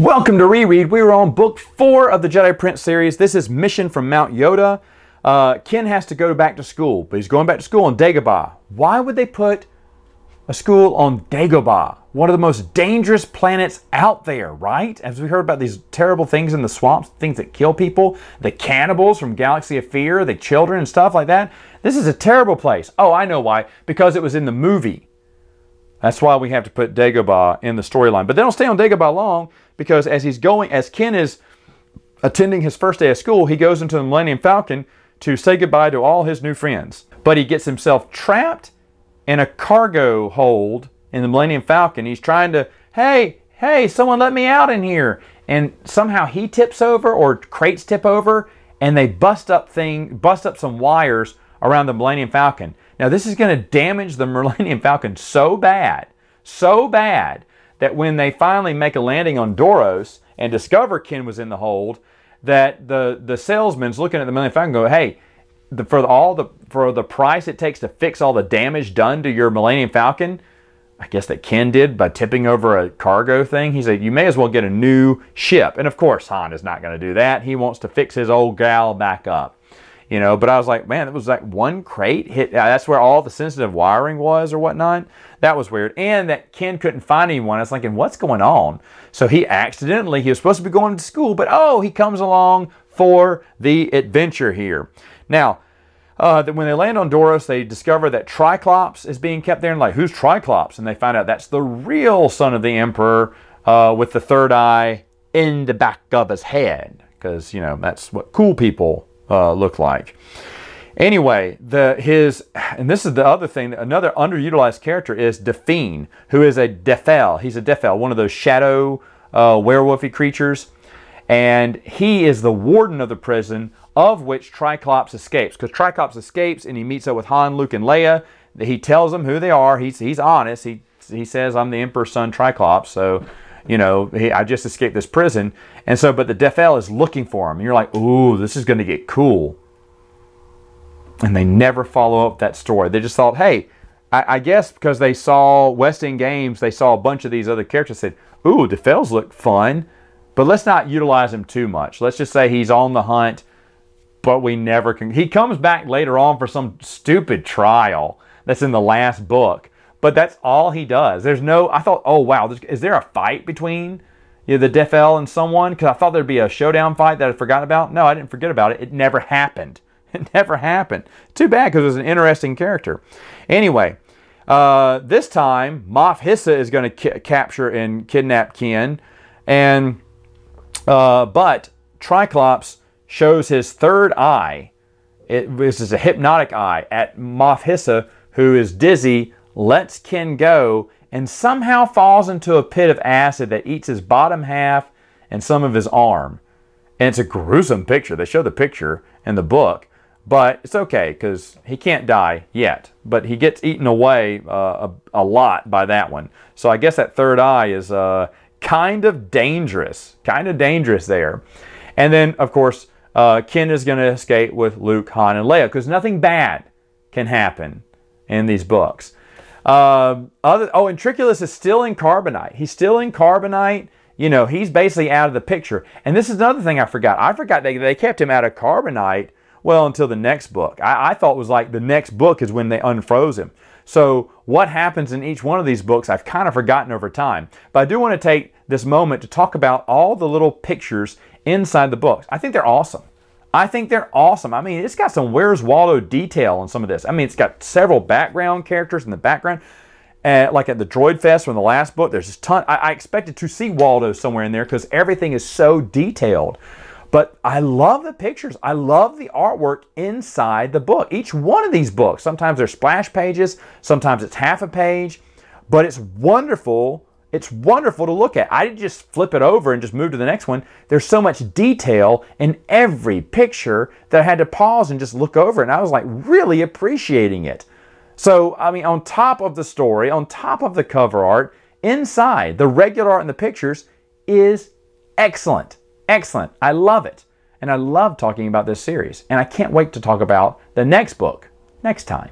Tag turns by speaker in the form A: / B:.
A: Welcome to Reread. We were on book 4 of the Jedi Prince series. This is Mission from Mount Yoda. Ken has to go back to school, but he's going back to school on Dagobah. Why would they put a school on Dagobah? One of the most dangerous planets out there, right? As we heard about these terrible things in the swamps, things that kill people, the cannibals from Galaxy of Fear, the children and stuff like that. This is a terrible place. Oh, I know why. Because it was in the movie. That's why we have to put Dagobah in the storyline. But they don't stay on Dagobah long, because as Ken is attending his first day of school, he goes into the Millennium Falcon to say goodbye to all his new friends. But he gets himself trapped in a cargo hold in the Millennium Falcon. He's trying to, hey, someone let me out in here. And somehow he tips over, or crates tip over, and they bust up some wires around the Millennium Falcon. Now this is going to damage the Millennium Falcon so bad, that when they finally make a landing on Doros and discover Ken was in the hold, that the salesman's looking at the Millennium Falcon and go, hey, for the price it takes to fix all the damage done to your Millennium Falcon, I guess that Ken did by tipping over a cargo thing, he said, you may as well get a new ship. And of course, Han is not going to do that. He wants to fix his old gal back up. You know, but I was like, man, it was like one crate hit. That's where all the sensitive wiring was or whatnot. That was weird. And that Ken couldn't find anyone. I was thinking, what's going on? So he was supposed to be going to school, but oh, he comes along for the adventure here. Now, when they land on Doros, they discover that Triclops is being kept there. And like, who's Triclops? And they find out that's the real son of the Emperor with the third eye in the back of his head. Because, you know, that's what cool people look like. Anyway, and this is the other thing, another underutilized character is Define, who is a Defel. He's a Defel, one of those shadow werewolfy creatures. And he is the warden of the prison, of which Triclops escapes. Because Triclops escapes and he meets up with Han, Luke, and Leia. He tells them who they are. He's honest. He says, I'm the Emperor's son, Triclops. So, you know, I just escaped this prison. And so, but the Defel is looking for him. And you're like, ooh, this is going to get cool. And they never follow up that story. They just thought, hey, I guess because they saw West End Games, they saw a bunch of these other characters, said, ooh, Defels look fun, but let's not utilize him too much. Let's just say he's on the hunt, but we never can. He comes back later on for some stupid trial that's in the last book. But that's all he does. There's no, I thought, oh wow, is there a fight between the Defel and someone? Because I thought there'd be a showdown fight that I forgot about. No, I didn't forget about it. It never happened. It never happened. Too bad, because it was an interesting character. Anyway, this time, Moff Hissa is going to capture and kidnap Ken. And, but Triclops shows his third eye. This is a hypnotic eye at Moff Hissa, who is dizzy, lets Ken go, and somehow falls into a pit of acid that eats his bottom half and some of his arm. And it's a gruesome picture. They show the picture in the book, but it's okay because he can't die yet. But he gets eaten away a lot by that one. So I guess that third eye is kind of dangerous there. And then, of course, Ken is going to escape with Luke, Han, and Leia, because nothing bad can happen in these books. And Triculus is still in Carbonite. He's still in Carbonite. You know, he's basically out of the picture. And this is another thing I forgot. I forgot they kept him out of Carbonite, well, until the next book. I thought it was like the next book is when they unfroze him. So what happens in each one of these books, I've kind of forgotten over time. But I do want to take this moment to talk about all the little pictures inside the books. I think they're awesome. I mean, it's got some Where's Waldo detail on some of this. I mean, it's got several background characters in the background. Like at the Droid Fest from the last book, there's a ton. I expected to see Waldo somewhere in there because everything is so detailed. But I love the pictures. I love the artwork inside the book. Each one of these books, sometimes they're splash pages, sometimes it's half a page, but it's wonderful. It's wonderful to look at. I didn't just flip it over and just move to the next one. There's so much detail in every picture that I had to pause and just look over it. And I was like really appreciating it. So, I mean, on top of the story, on top of the cover art, inside, the regular art in the pictures is excellent. Excellent. I love it. And I love talking about this series. And I can't wait to talk about the next book next time.